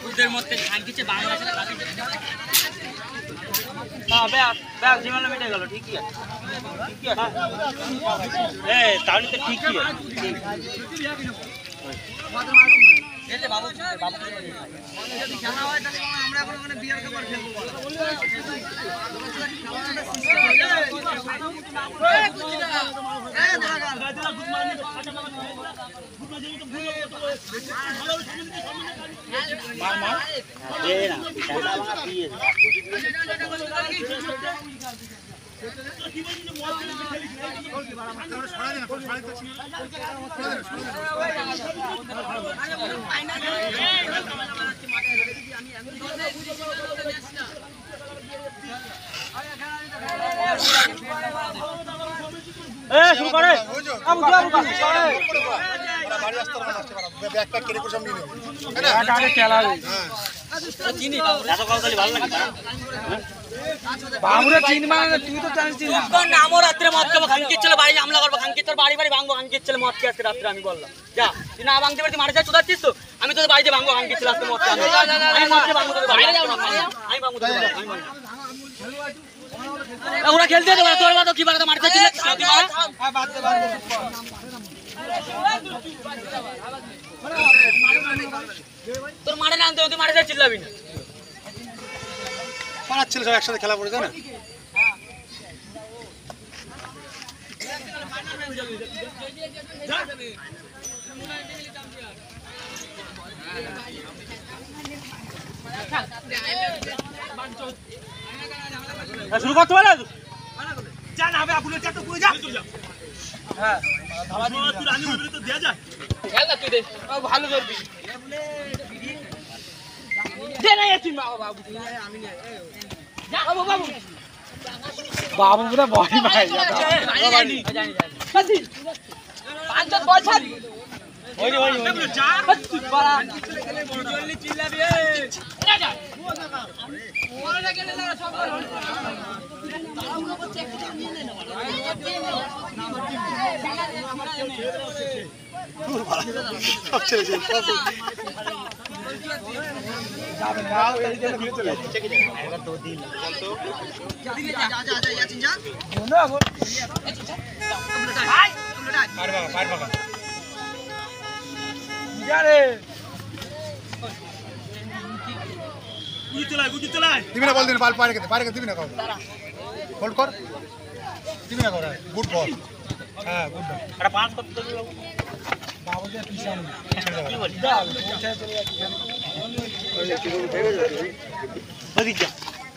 ওদের মধ্যে ভাগ্যিছে বাংলা আছে ব্যাগ জীবনে মিটে গেল ঠিকই আছে তাহলে তো ঠিকই আছে বাবু যদি খেলা হয় তাহলে আমরা এখন ওখানে বিয়ার কাপ খেলবো শুরু করে বাবুরা চিনবা না তুই তো জানিস না আমও রাত্রে মদ খাবো খাঙ্কির ছেলে বাড়ি হামলা করবো খাঙ্কির তোর বাড়ি বাড়ি ভাঙবো খাঙ্কির ছেলে মদ খেয়ে আজকে রাত্রে আমি বললাম যা তুই না ভাঙতে পারতি মারে যা চুদাচ্ছিস তো আমি তোদের বাড়িতে ভাঙবো খাঙ্কির ছেলে আজকে মদ খেয়ে আমি মদ খেয়ে ভাঙবো তোদের বাড়ি আমি ভাঙবো তোদের বাড়ি আমি ওরা খেলতে দেবে তোর বাদ কি বাড়াতে মারতে ছিল তোর মারে না তুই মারে যা চিল্লাবি না পাড়ার ছেলে সব একসাথে খেলা পড়েছে না শুরু করতে পারে যা না হবে আগুনের চারটা পুরো যা হ্যাঁ তুই রানি হইবি তো দেয়া যায় খেল না তুই দে ভালো করবি দে না তুই বাবু আমি না যা বাবু বাবু বাবু পুরো বড়ি ভাই জানি জানি জানি পাঁচজন বল ছাড় ওই ওই যা তুই বড়া জলদি চিল্লাবি এ যা ওরা গেলে না সব আমরা বলছি একটু নিয়ে নে না সব ছেলে সব যাবে নাও এই জন্য ঘুরে চলে যাচ্ছে চেকে যাবে এবার তো দিন চল তো যা ইয়াচিন যা না বল ভাই মার বাবা যারে গুজি চলাই দিবি না বল দিন পারে কে দিবি না কর হোল্ড কর দিবি না কর গুড বল হ্যাঁ গুড বল এটা পাস করতে দিবি বাবু যে পিছন কি বলি যা পৌঁছায় চলে যাচ্ছে ওই কি বল ভেবে যাচ্ছে ওদি যা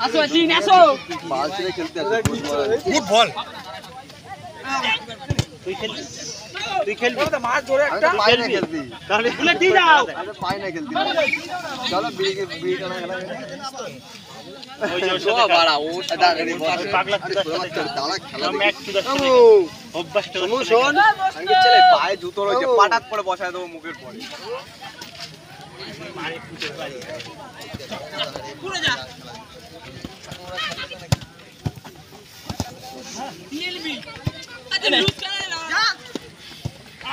আসো জিন আসো বল ছেড়ে খেলতে আছে গুড বল তুই খেলবি তো মার জোরে একটা পাই না খেলতি তাহলে বুলেট দিয়ে দাও আরে পাই না খেলতি চলো বিড়ি টানা খেলা ওই যে ও বাড়া ও দাঁড়ানি পাগলা দাঁড়া খেলা ম্যাচ চুদা অভ্যাসটা শোন আমি ছেলে পায়ে জুতো রয়েছে পাটাত করে বসায় দেবো মুখের পরে মারে ফুটে পারি পুরো যা নিলবি আচ্ছা লুজ করে না যা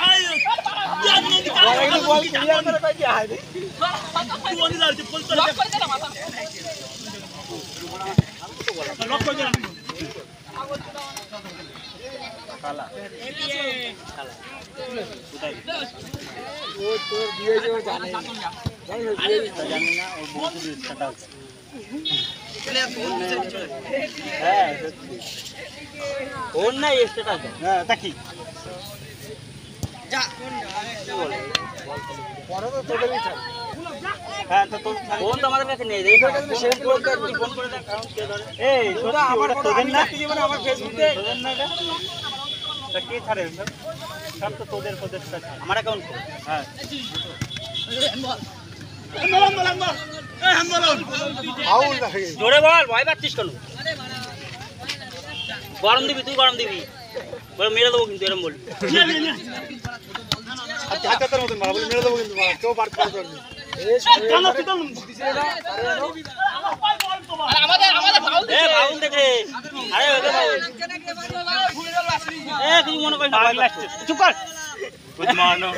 আয় জান নদী বল বল ক্লিয়ার করে তাই কি হয় রে তুই ওনি দাঁড়াতে বলতো লক করে দে না মাথা লক করে দে খালা ও তোর দিয়ে যে জানে জানি না ওর বন্ধু ইচ্ছাটা আছে চলে চলে হ্যাঁ ওর না এসেটা আছে হ্যাঁ দেখি যা পরে তো তোদেরই চাই হ্যাঁ তো ফোন তো আমাদের কাছে নেই দেখো শেষ করতে ফোন করে দেখ কারণ কে ধরে এই সোজা আমার তোদের না মানে আমার ফেসবুকে তোদের না এটা তা কে ছাড়ে সব তো তোদের সাথে আমার অ্যাকাউন্ট হ্যাঁ আউল দেখে জোরে বল ভয় পাচ্ছিস কেন গরম দিবি তুই গরম দিবি বলে মেরে দেবো কিন্তু এরকম বলবি হাতের মতন মারা বলে মেরে দেবো কিন্তু মারা কেউ পারতে পারবে না আমাদের ফাউল এ ভাউল দেখে আরে ওকে ভাউল এ কিছু মনে করিস না চুপ কর বুঝ মানো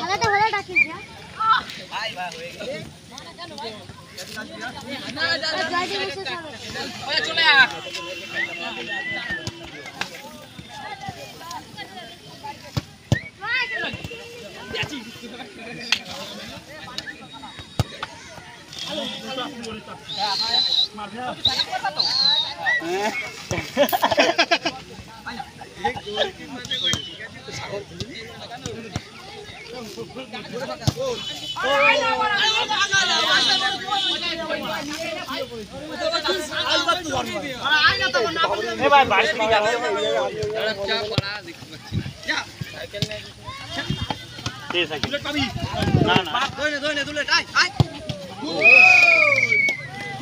হালাতে হলে ডাকিস যা ভাই ভাই হয়ে গেল জয়দি বসে যাবে ওই চলে আ এ ভাই বাড়ি থেকে যাবে ঠিক আছে না না ধরে টাই আয়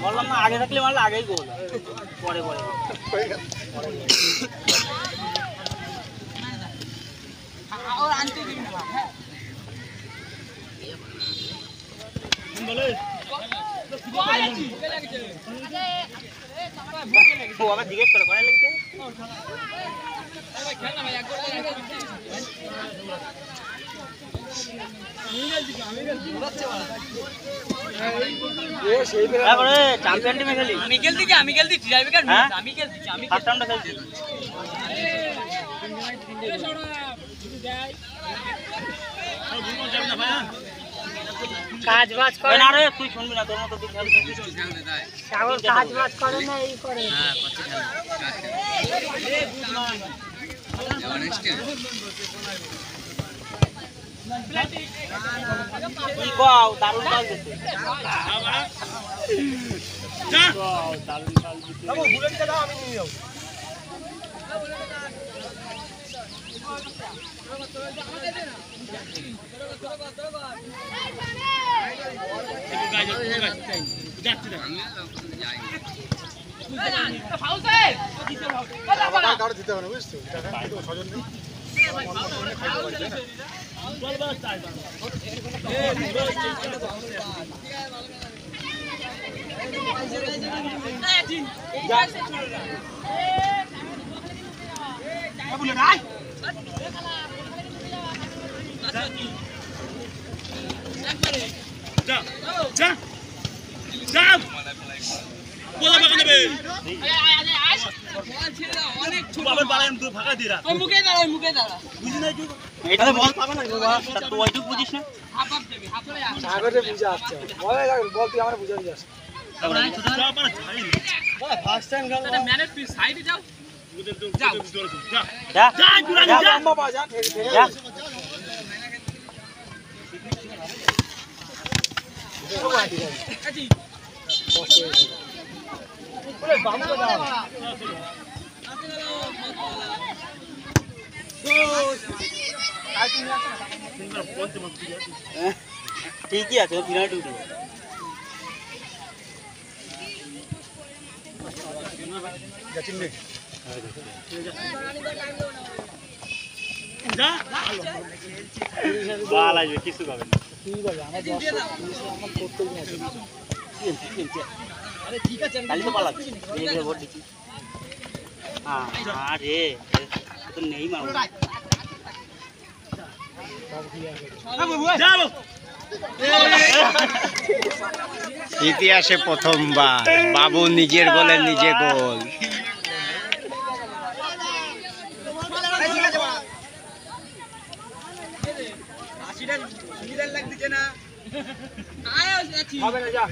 বললাম না আগে থাকলে মারলে আগেই গোল পরে পরে और आंटी भी है ও আবার জিজ্ঞেস করে কোনে লাগছে তারপরে চ্যাম্পিয়ন টিমে খেলি আমি খেলছি ড্রাইভার কার হ্যাঁ? আমি খেলছি ফার্স্ট রাউন্ডে খেলছি কাজ বাজ এ না রে তুই শুনবি না তোর মতো তুই খেলবি সাগর কাজ বাজ করে না এই করে তুই গাও দারুণ কাজ দিতে ফাউল স্যার কারো দিতে হবে না বুঝছো ছজন নেই অনেক মুখে দাঁড়া এটা তো বল পাবে না বাবা তা তুই ওইটুকু বুঝিস না হাফ দেবে হাফ করে সাগরে বুঝে আসছে বল তুই আমার বুঝে যাস ফার্স্ট টাইম গেল ম্যানের সাইডে যাও যা যা বাবা যা যা ঠিকই আছে বিরাট উঠে বাল আসবে কিছু পাবে না কালি তো পালাচ্ছি ভোট দিচ্ছি আরে তো নেই মারব ইতিহাসে প্রথমবার বাবু নিজের গোলে নিজে গোল হবে না যা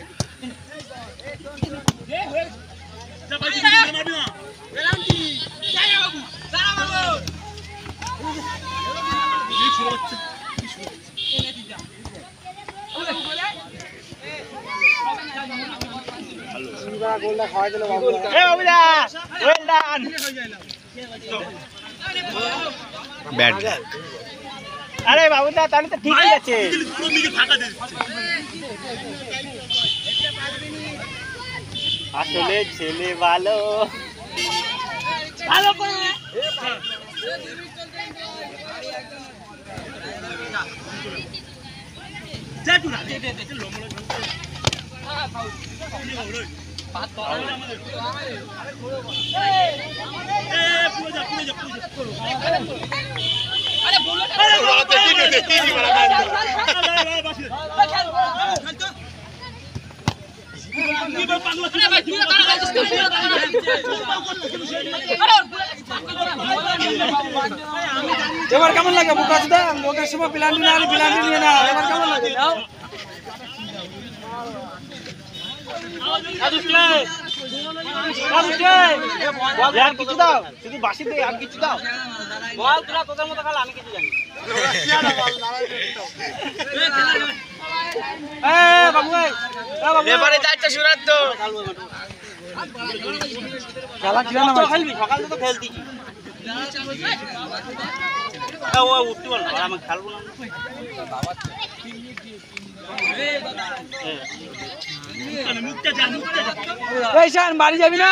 গোলটা খাওয়াই দিল বাবু ব্যাট আরে বাবুদা তাহলে তো ঠিকই আছে আসলে ছেলে ভালো ভালো করে যা তুই না দে লোমলো পাত ধরা পুরো যা আরে বলো এবার কেমন লাগে বুকাচুদা লোকের সময় প্ল্যান্টি না প্ল্যান্টি নিয়ে না এবার কেমন লাগে নাও আর কিছু দাও শুধু বাসি দে আর কিছু দাও বল তোরা তোদের মতো খেলা আমি কিছু জানি বাবু এবারে চারটা সুরাত তো খেলা ছিল না খেলবি সকাল থেকে খেলতি ও উঠতে বল না আমি খেলবো না এই শান বাড়ি যাবি না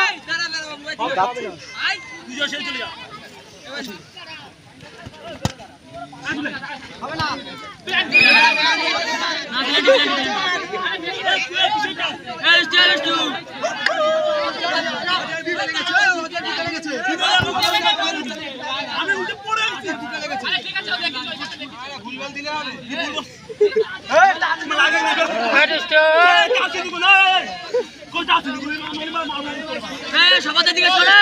সবাই দিকে সরে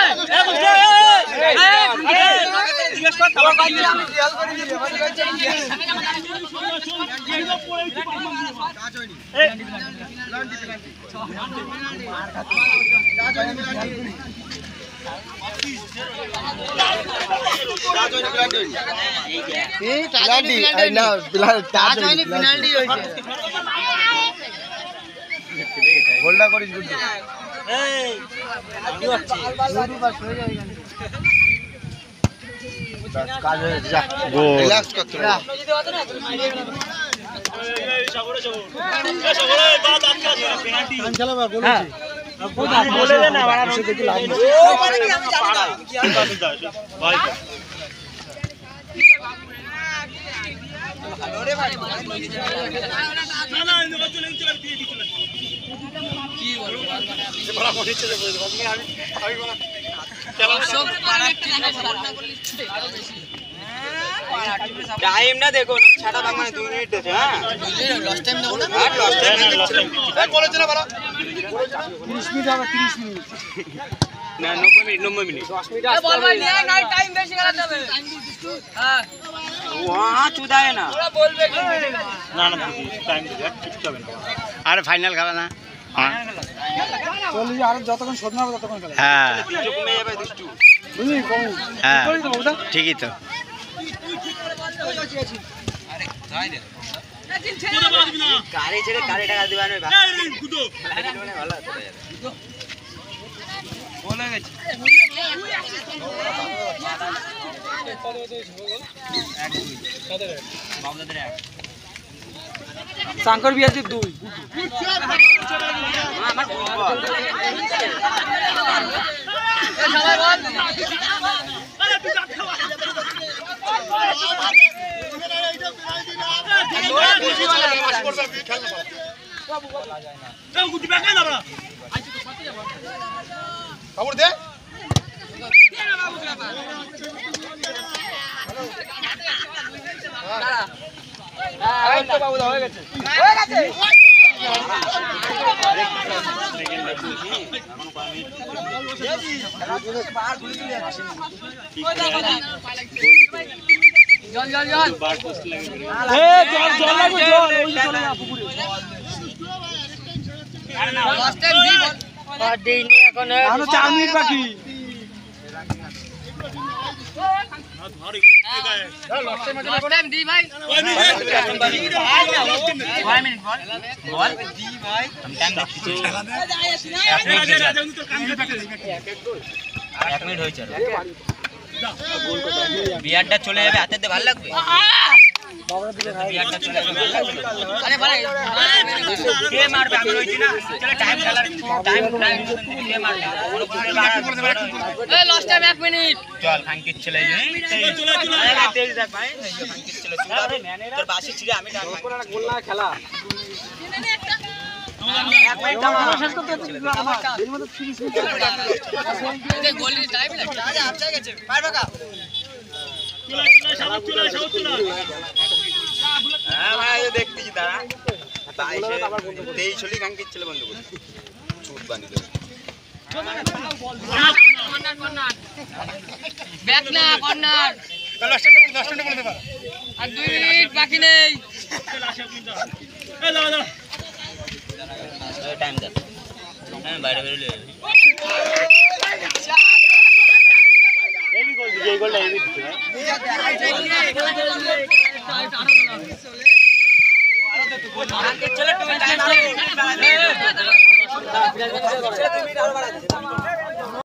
গোলটা করিস গুড কাজ হয়ে যা রিল্যাক্স করতে টাইম না দেখো ছাটা ভাগ মানে 2 মিনিট আছে হ্যাঁ লস টাইম দেখো না লস টাইম এই বলেছ না বলো 30 মিনিট হবে 30 মিনিট না 90 মিনিট 10 মিনিট আসতে বল ভাই নিয়ে নাই টাইম বেশি গেল যাবে হ্যাঁ ওয়া চুদায় না তোরা বলবে কি না না টাইম দিবে ঠিক হবে না আরে ফাইনাল খেলা না চল্লিশ আর যতক্ষণ শোধ না হবে ততক্ষণ খেলা হ্যাঁ কমে যাবে দুষ্টু বুঝলি কম হ্যাঁ ঠিকই তো গাড়ি ছেড়ে গাড়ি টাকা দিবা না ভালো বলে গেছে শঙ্কর বিয়াজি 2 আমার সবাই বল খবর দে বাবু হয়ে গেছে জল জল জল জল লাগবে জল ওই চলে না পুকুরে লাস্ট টাইম দি বল আর দেই নি এখন আর 4 মিনিট বাকি লাস্ট টাইম দি ভাই 1 মিনিট বল দি ভাই আমি টাইম দেখছি 1 মিনিট হইছে বিয়ারটা চলে যাবে হাতে ভালো লাগবে আরে ভাই কে মারবে আমি রইছি না চলে টাইম খেলার টাইম কে মারবে এই লাস্ট টাইম 1 মিনিট চল খানকির ছেলে তেজ দেখ ভাই খানকির ছেলে তোর বাসি ছিড়ে আমি ডাক গোল না খেলা গোলের টাইম লাগে আজ আপসা গেছে পারবে কা হ্যাঁ ভাই দেখতেছি দাঁড়া তাই সে 23 হলি খানকির ছেলে বন্ধ করে ছুট বানি দেবে ব্যাক না কর্নার লাস্ট টাইম বলে দেবা আর 2 মিনিট বাকি নেই এই দাঁড়া টাইম দে হ্যাঁ বাইরে বেরোলে